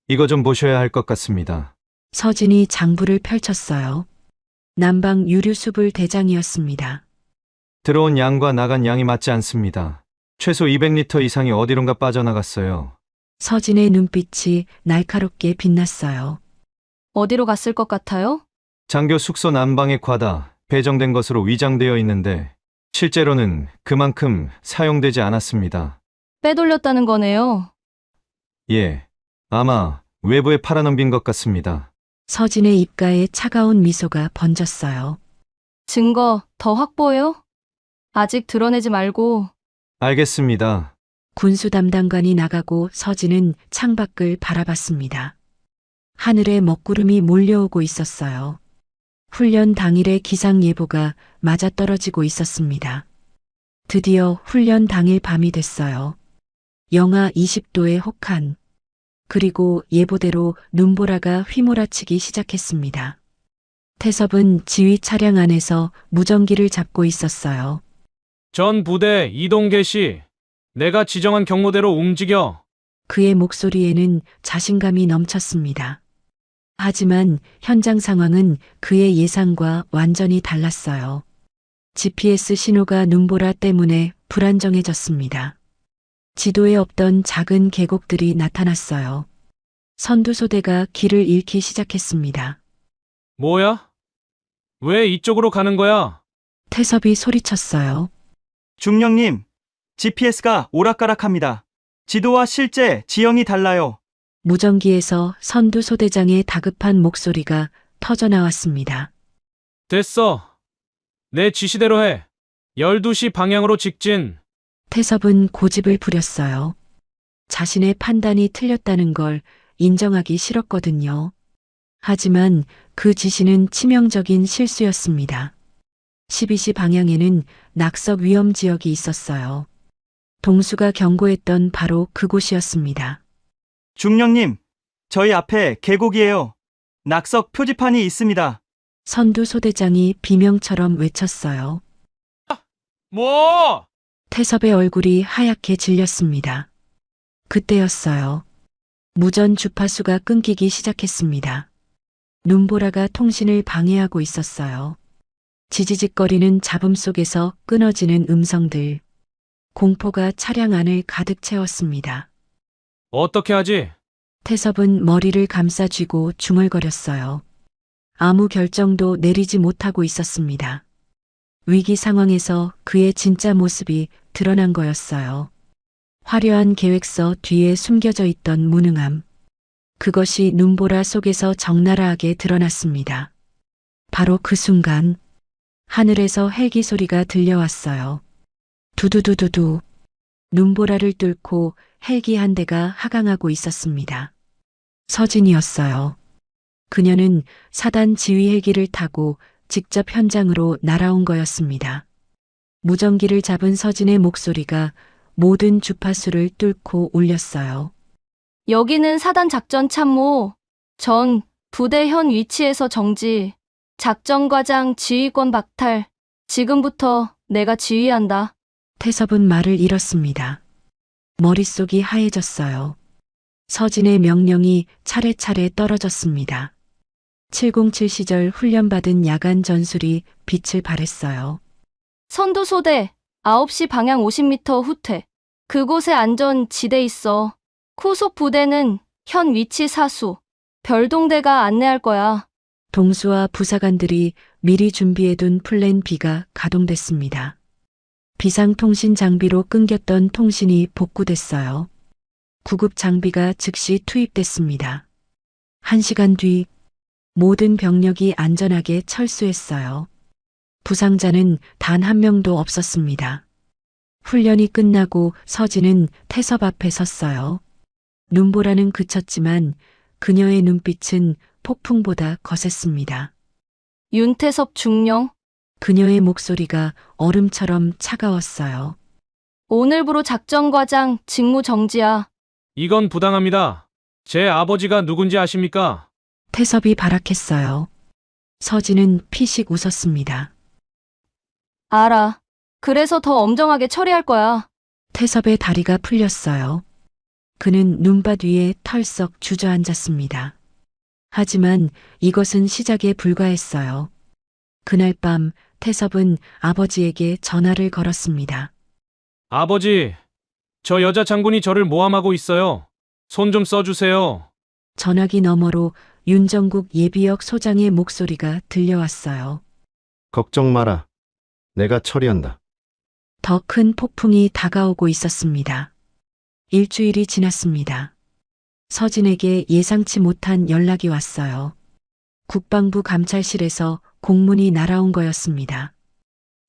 이거 좀 보셔야 할 것 같습니다. 서진이 장부를 펼쳤어요. 남방 유류수불 대장이었습니다. 들어온 양과 나간 양이 맞지 않습니다. 최소 200리터 이상이 어디론가 빠져나갔어요. 서진의 눈빛이 날카롭게 빛났어요. 어디로 갔을 것 같아요? 장교 숙소 난방에 과다 배정된 것으로 위장되어 있는데 실제로는 그만큼 사용되지 않았습니다. 빼돌렸다는 거네요. 예, 아마 외부에 팔아넘긴 것 같습니다. 서진의 입가에 차가운 미소가 번졌어요. 증거 더 확보해요? 아직 드러내지 말고. 알겠습니다. 군수 담당관이 나가고 서진은 창밖을 바라봤습니다. 하늘에 먹구름이 몰려오고 있었어요. 훈련 당일의 기상 예보가 맞아떨어지고 있었습니다. 드디어 훈련 당일 밤이 됐어요. 영하 20도의 혹한. 그리고 예보대로 눈보라가 휘몰아치기 시작했습니다. 태섭은 지휘 차량 안에서 무전기를 잡고 있었어요. 전 부대 이동 개시. 내가 지정한 경로대로 움직여. 그의 목소리에는 자신감이 넘쳤습니다. 하지만 현장 상황은 그의 예상과 완전히 달랐어요. GPS 신호가 눈보라 때문에 불안정해졌습니다. 지도에 없던 작은 계곡들이 나타났어요. 선두소대가 길을 잃기 시작했습니다. 뭐야? 왜 이쪽으로 가는 거야? 태섭이 소리쳤어요. 중령님, GPS가 오락가락합니다. 지도와 실제 지형이 달라요. 무전기에서 선두소대장의 다급한 목소리가 터져나왔습니다. 됐어. 내 지시대로 해. 12시 방향으로 직진. 태섭은 고집을 부렸어요. 자신의 판단이 틀렸다는 걸 인정하기 싫었거든요. 하지만 그 지시는 치명적인 실수였습니다. 12시 방향에는 낙석 위험 지역이 있었어요. 동수가 경고했던 바로 그곳이었습니다. 중령님, 저희 앞에 계곡이에요. 낙석 표지판이 있습니다. 선두소대장이 비명처럼 외쳤어요. 뭐? 태섭의 얼굴이 하얗게 질렸습니다. 그때였어요. 무전 주파수가 끊기기 시작했습니다. 눈보라가 통신을 방해하고 있었어요. 지지직거리는 잡음 속에서 끊어지는 음성들. 공포가 차량 안을 가득 채웠습니다. 어떻게 하지? 태섭은 머리를 감싸쥐고 중얼거렸어요. 아무 결정도 내리지 못하고 있었습니다. 위기 상황에서 그의 진짜 모습이 드러난 거였어요. 화려한 계획서 뒤에 숨겨져 있던 무능함. 그것이 눈보라 속에서 적나라하게 드러났습니다. 바로 그 순간 하늘에서 헬기 소리가 들려왔어요. 두두두두두. 눈보라를 뚫고 헬기 한 대가 하강하고 있었습니다. 서진이었어요. 그녀는 사단 지휘 헬기를 타고 직접 현장으로 날아온 거였습니다. 무전기를 잡은 서진의 목소리가 모든 주파수를 뚫고 울렸어요. 여기는 사단 작전 참모. 전 부대 현 위치에서 정지. 작전과장 지휘권 박탈. 지금부터 내가 지휘한다. 태섭은 말을 잃었습니다. 머릿속이 하얘졌어요. 서진의 명령이 차례차례 떨어졌습니다. 707 시절 훈련받은 야간 전술이 빛을 발했어요. 선두소대 9시 방향 50m 후퇴. 그곳에 안전 지대 있어. 후속 부대는 현 위치 사수. 별동대가 안내할 거야. 동수와 부사관들이 미리 준비해둔 플랜 B가 가동됐습니다. 비상통신 장비로 끊겼던 통신이 복구됐어요. 구급 장비가 즉시 투입됐습니다. 1시간 뒤 모든 병력이 안전하게 철수했어요. 부상자는 단 한 명도 없었습니다. 훈련이 끝나고 서진은 태섭 앞에 섰어요. 눈보라는 그쳤지만 그녀의 눈빛은 폭풍보다 거셌습니다. 윤태섭 중령. 그녀의 목소리가 얼음처럼 차가웠어요. 오늘부로 작전과장 직무 정지야. 이건 부당합니다. 제 아버지가 누군지 아십니까? 태섭이 발악했어요. 서진은 피식 웃었습니다. 알아. 그래서 더 엄정하게 처리할 거야. 태섭의 다리가 풀렸어요. 그는 눈밭 위에 털썩 주저앉았습니다. 하지만 이것은 시작에 불과했어요. 그날 밤 태섭은 아버지에게 전화를 걸었습니다. 아버지, 저 여자 장군이 저를 모함하고 있어요. 손 좀 써주세요. 전화기 너머로 윤정국 예비역 소장의 목소리가 들려왔어요. 걱정 마라. 내가 처리한다. 더 큰 폭풍이 다가오고 있었습니다. 일주일이 지났습니다. 서진에게 예상치 못한 연락이 왔어요. 국방부 감찰실에서 공문이 날아온 거였습니다.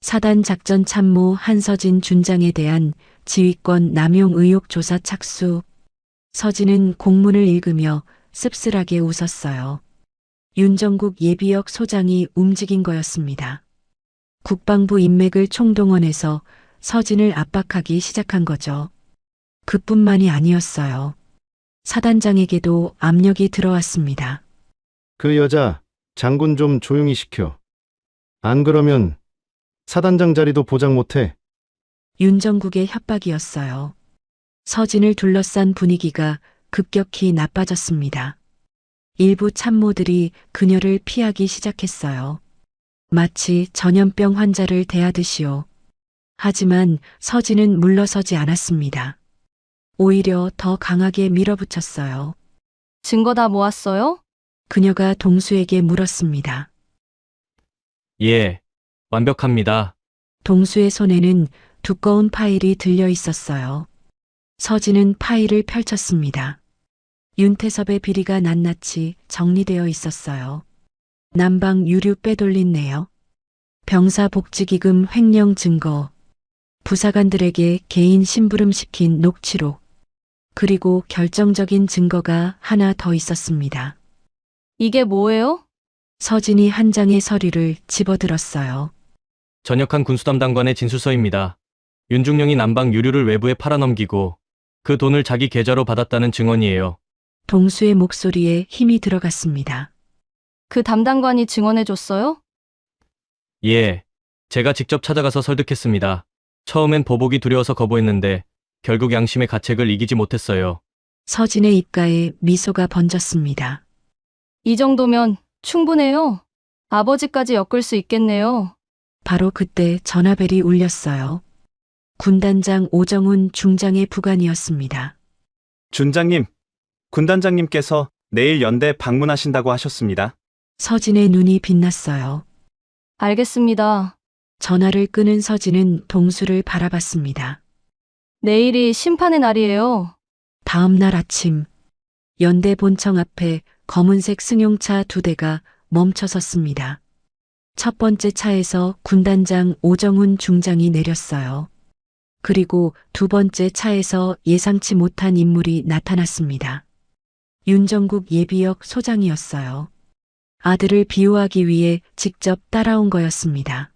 사단 작전 참모 한서진 준장에 대한 지휘권 남용 의혹 조사 착수. 서진은 공문을 읽으며 씁쓸하게 웃었어요. 윤정국 예비역 소장이 움직인 거였습니다. 국방부 인맥을 총동원해서 서진을 압박하기 시작한 거죠. 그뿐만이 아니었어요. 사단장에게도 압력이 들어왔습니다. 그 여자 장군 좀 조용히 시켜. 안 그러면 사단장 자리도 보장 못해. 윤정국의 협박이었어요. 서진을 둘러싼 분위기가 급격히 나빠졌습니다. 일부 참모들이 그녀를 피하기 시작했어요. 마치 전염병 환자를 대하듯이요. 하지만 서진은 물러서지 않았습니다. 오히려 더 강하게 밀어붙였어요. 증거 다 모았어요? 그녀가 동수에게 물었습니다. 예, 완벽합니다. 동수의 손에는 두꺼운 파일이 들려 있었어요. 서진은 파일을 펼쳤습니다. 윤태섭의 비리가 낱낱이 정리되어 있었어요. 난방 유류 빼돌린 내역, 병사복지기금 횡령 증거, 부사관들에게 개인 심부름시킨 녹취록, 그리고 결정적인 증거가 하나 더 있었습니다. 이게 뭐예요? 서진이 한 장의 서류를 집어들었어요. 전역한 군수담당관의 진술서입니다. 윤중령이 난방 유류를 외부에 팔아넘기고 그 돈을 자기 계좌로 받았다는 증언이에요. 동수의 목소리에 힘이 들어갔습니다. 그 담당관이 증언해줬어요? 예, 제가 직접 찾아가서 설득했습니다. 처음엔 보복이 두려워서 거부했는데 결국 양심의 가책을 이기지 못했어요. 서진의 입가에 미소가 번졌습니다. 이 정도면 충분해요. 아버지까지 엮을 수 있겠네요. 바로 그때 전화벨이 울렸어요. 군단장 오정훈 중장의 부관이었습니다. 준장님, 군단장님께서 내일 연대 방문하신다고 하셨습니다. 서진의 눈이 빛났어요. 알겠습니다. 전화를 끄는 서진은 동수를 바라봤습니다. 내일이 심판의 날이에요. 다음 날 아침, 연대 본청 앞에 검은색 승용차 2대가 멈춰 섰습니다. 첫 번째 차에서 군단장 오정훈 중장이 내렸어요. 그리고 두 번째 차에서 예상치 못한 인물이 나타났습니다. 윤정국 예비역 소장이었어요. 아들을 비호하기 위해 직접 따라온 거였습니다.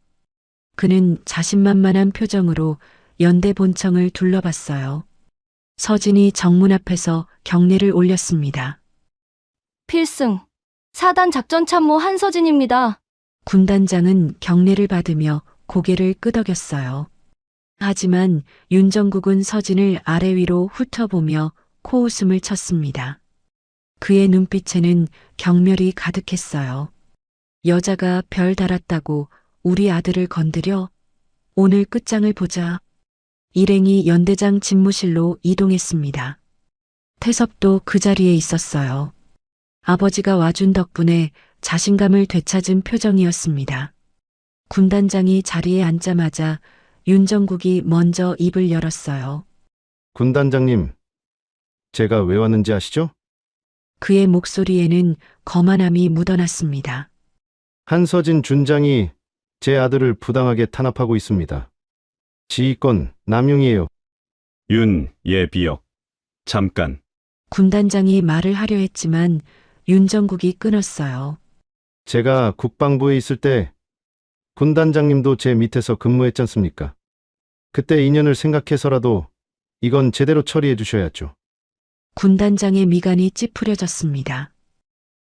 그는 자신만만한 표정으로 연대 본청을 둘러봤어요. 서진이 정문 앞에서 경례를 올렸습니다. 필승, 4단 작전참모 한서진입니다. 군단장은 경례를 받으며 고개를 끄덕였어요. 하지만 윤정국은 서진을 아래 위로 훑어보며 코웃음을 쳤습니다. 그의 눈빛에는 경멸이 가득했어요. 여자가 별 달았다고 우리 아들을 건드려? 오늘 끝장을 보자. 일행이 연대장 집무실로 이동했습니다. 태섭도 그 자리에 있었어요. 아버지가 와준 덕분에 자신감을 되찾은 표정이었습니다. 군단장이 자리에 앉자마자 윤정국이 먼저 입을 열었어요. 군단장님, 제가 왜 왔는지 아시죠? 그의 목소리에는 거만함이 묻어났습니다. 한서진 준장이 제 아들을 부당하게 탄압하고 있습니다. 지휘권 남용이에요. 예비역. 잠깐. 군단장이 말을 하려 했지만 윤정국이 끊었어요. 제가 국방부에 있을 때 군단장님도 제 밑에서 근무했지 않습니까? 그때 인연을 생각해서라도 이건 제대로 처리해 주셔야죠. 군단장의 미간이 찌푸려졌습니다.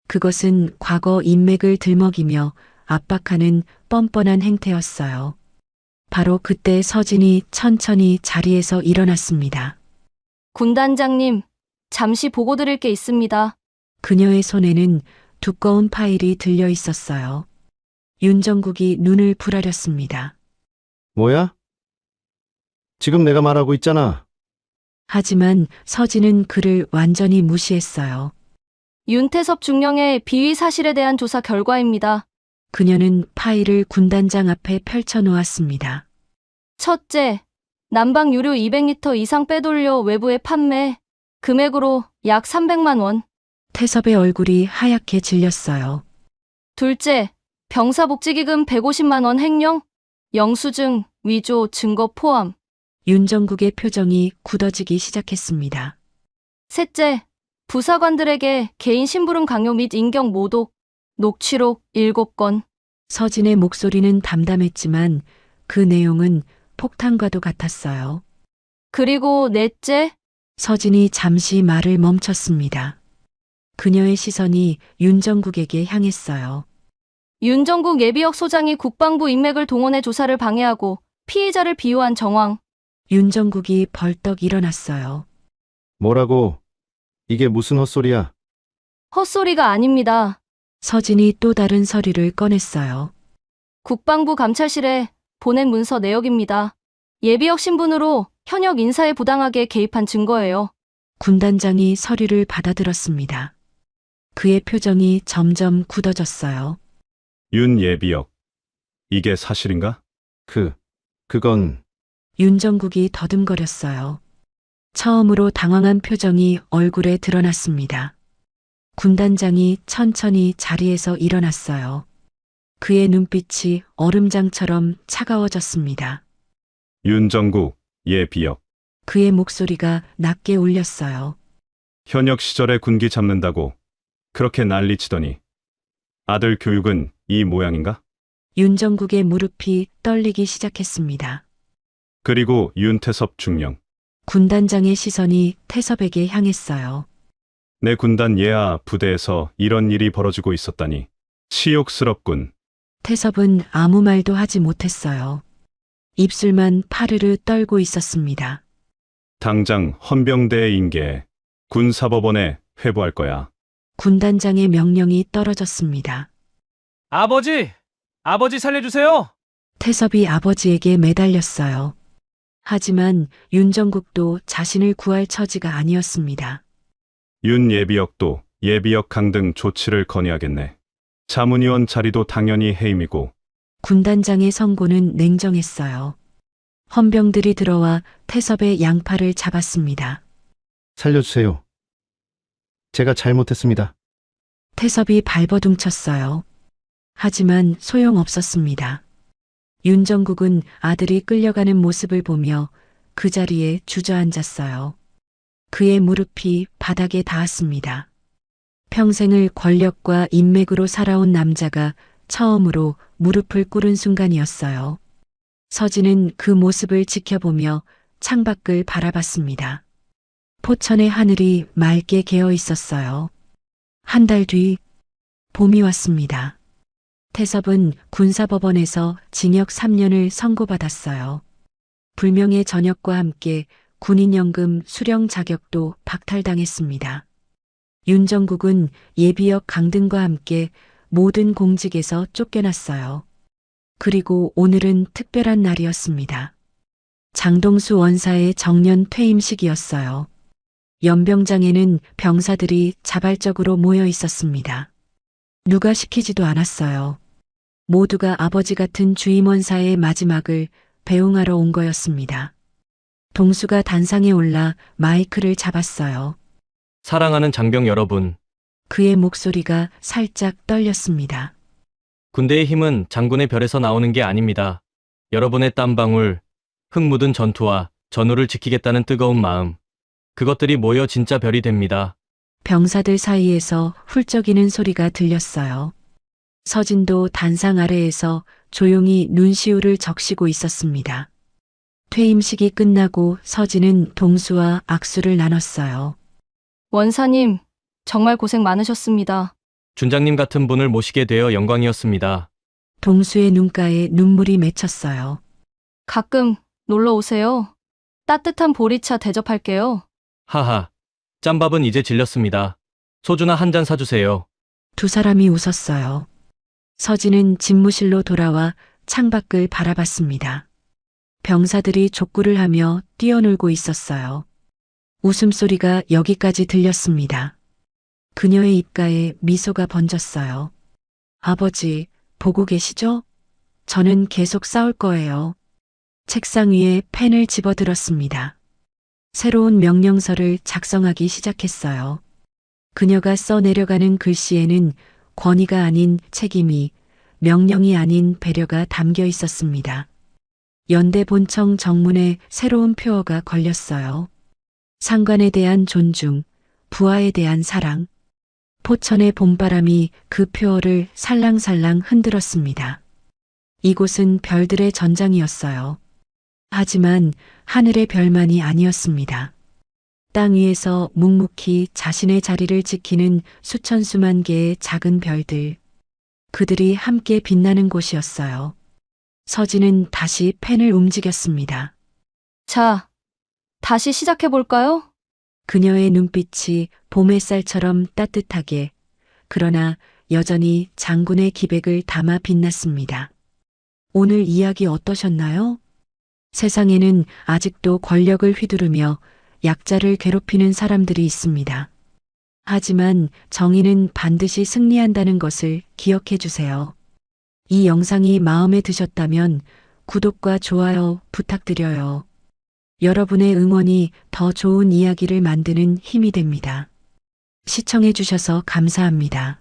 그것은 과거 인맥을 들먹이며 압박하는 뻔뻔한 행태였어요. 바로 그때 서진이 천천히 자리에서 일어났습니다. 군단장님, 잠시 보고 드릴 게 있습니다. 그녀의 손에는 두꺼운 파일이 들려 있었어요. 윤정국이 눈을 부라렸습니다. 뭐야? 지금 내가 말하고 있잖아. 하지만 서진은 그를 완전히 무시했어요. 윤태섭 중령의 비위 사실에 대한 조사 결과입니다. 그녀는 파일을 군단장 앞에 펼쳐놓았습니다. 첫째, 난방 유류 200리터 이상 빼돌려 외부에 판매. 금액으로 약 300만 원. 태섭의 얼굴이 하얗게 질렸어요. 둘째, 병사복지기금 150만 원 횡령. 영수증, 위조, 증거 포함. 윤정국의 표정이 굳어지기 시작했습니다. 셋째, 부사관들에게 개인 심부름 강요 및 인격 모독. 녹취록 7건. 서진의 목소리는 담담했지만 그 내용은 폭탄과도 같았어요. 그리고 넷째, 서진이 잠시 말을 멈췄습니다. 그녀의 시선이 윤정국에게 향했어요. 윤정국 예비역 소장이 국방부 인맥을 동원해 조사를 방해하고 피의자를 비호한 정황. 윤정국이 벌떡 일어났어요. 뭐라고? 이게 무슨 헛소리야? 헛소리가 아닙니다. 서진이 또 다른 서류를 꺼냈어요. 국방부 감찰실에 보낸 문서 내역입니다. 예비역 신분으로 현역 인사에 부당하게 개입한 증거예요. 군단장이 서류를 받아들었습니다. 그의 표정이 점점 굳어졌어요. 윤 예비역. 이게 사실인가? 그건 윤정국이 더듬거렸어요. 처음으로 당황한 표정이 얼굴에 드러났습니다. 군단장이 천천히 자리에서 일어났어요. 그의 눈빛이 얼음장처럼 차가워졌습니다. 윤정국 예비역. 그의 목소리가 낮게 울렸어요. 현역 시절에 군기 잡는다고 그렇게 난리치더니 아들 교육은 이 모양인가? 윤정국의 무릎이 떨리기 시작했습니다. 그리고 윤태섭 중령. 군단장의 시선이 태섭에게 향했어요. 내 군단 예하 부대에서 이런 일이 벌어지고 있었다니 치욕스럽군. 태섭은 아무 말도 하지 못했어요. 입술만 파르르 떨고 있었습니다. 당장 헌병대에 인계해 군사법원에 회부할 거야. 군단장의 명령이 떨어졌습니다. 아버지! 아버지 살려주세요! 태섭이 아버지에게 매달렸어요. 하지만 윤정국도 자신을 구할 처지가 아니었습니다. 윤 예비역도 예비역 강등 조치를 건의하겠네. 자문위원 자리도 당연히 해임이고. 군단장의 선고는 냉정했어요. 헌병들이 들어와 태섭의 양팔을 잡았습니다. 살려주세요. 제가 잘못했습니다. 태섭이 발버둥쳤어요. 하지만 소용없었습니다. 윤정국은 아들이 끌려가는 모습을 보며 그 자리에 주저앉았어요. 그의 무릎이 바닥에 닿았습니다. 평생을 권력과 인맥으로 살아온 남자가 처음으로 무릎을 꿇은 순간이었어요. 서진은 그 모습을 지켜보며 창밖을 바라봤습니다. 포천의 하늘이 맑게 개어 있었어요. 한 달 뒤 봄이 왔습니다. 태섭은 군사법원에서 징역 3년을 선고받았어요. 불명예 전역과 함께 군인연금 수령 자격도 박탈당했습니다. 윤정국은 예비역 강등과 함께 모든 공직에서 쫓겨났어요. 그리고 오늘은 특별한 날이었습니다. 장동수 원사의 정년 퇴임식이었어요. 연병장에는 병사들이 자발적으로 모여 있었습니다. 누가 시키지도 않았어요. 모두가 아버지 같은 주임 원사의 마지막을 배웅하러 온 거였습니다. 동수가 단상에 올라 마이크를 잡았어요. 사랑하는 장병 여러분, 그의 목소리가 살짝 떨렸습니다. 군대의 힘은 장군의 별에서 나오는 게 아닙니다. 여러분의 땀방울, 흙 묻은 전투와 전우를 지키겠다는 뜨거운 마음, 그것들이 모여 진짜 별이 됩니다. 병사들 사이에서 훌쩍이는 소리가 들렸어요. 서진도 단상 아래에서 조용히 눈시울을 적시고 있었습니다. 퇴임식이 끝나고 서진은 동수와 악수를 나눴어요. 원사님, 정말 고생 많으셨습니다. 준장님 같은 분을 모시게 되어 영광이었습니다. 동수의 눈가에 눈물이 맺혔어요. 가끔 놀러 오세요. 따뜻한 보리차 대접할게요. 하하, 짬밥은 이제 질렸습니다. 소주나 한 잔 사주세요. 두 사람이 웃었어요. 서진은 집무실로 돌아와 창밖을 바라봤습니다. 병사들이 족구를 하며 뛰어놀고 있었어요. 웃음소리가 여기까지 들렸습니다. 그녀의 입가에 미소가 번졌어요. 아버지, 보고 계시죠? 저는 계속 싸울 거예요. 책상 위에 펜을 집어들었습니다. 새로운 명령서를 작성하기 시작했어요. 그녀가 써내려가는 글씨에는 권위가 아닌 책임이, 명령이 아닌 배려가 담겨 있었습니다. 연대 본청 정문에 새로운 표어가 걸렸어요. 상관에 대한 존중, 부하에 대한 사랑. 포천의 봄바람이 그 표어를 살랑살랑 흔들었습니다. 이곳은 별들의 전장이었어요. 하지만 하늘의 별만이 아니었습니다. 땅 위에서 묵묵히 자신의 자리를 지키는 수천 수만 개의 작은 별들. 그들이 함께 빛나는 곳이었어요. 서진은 다시 펜을 움직였습니다. 자, 다시 시작해볼까요? 그녀의 눈빛이 봄 햇살처럼 따뜻하게, 그러나 여전히 장군의 기백을 담아 빛났습니다. 오늘 이야기 어떠셨나요? 세상에는 아직도 권력을 휘두르며 약자를 괴롭히는 사람들이 있습니다. 하지만 정의는 반드시 승리한다는 것을 기억해 주세요. 이 영상이 마음에 드셨다면 구독과 좋아요 부탁드려요. 여러분의 응원이 더 좋은 이야기를 만드는 힘이 됩니다. 시청해 주셔서 감사합니다.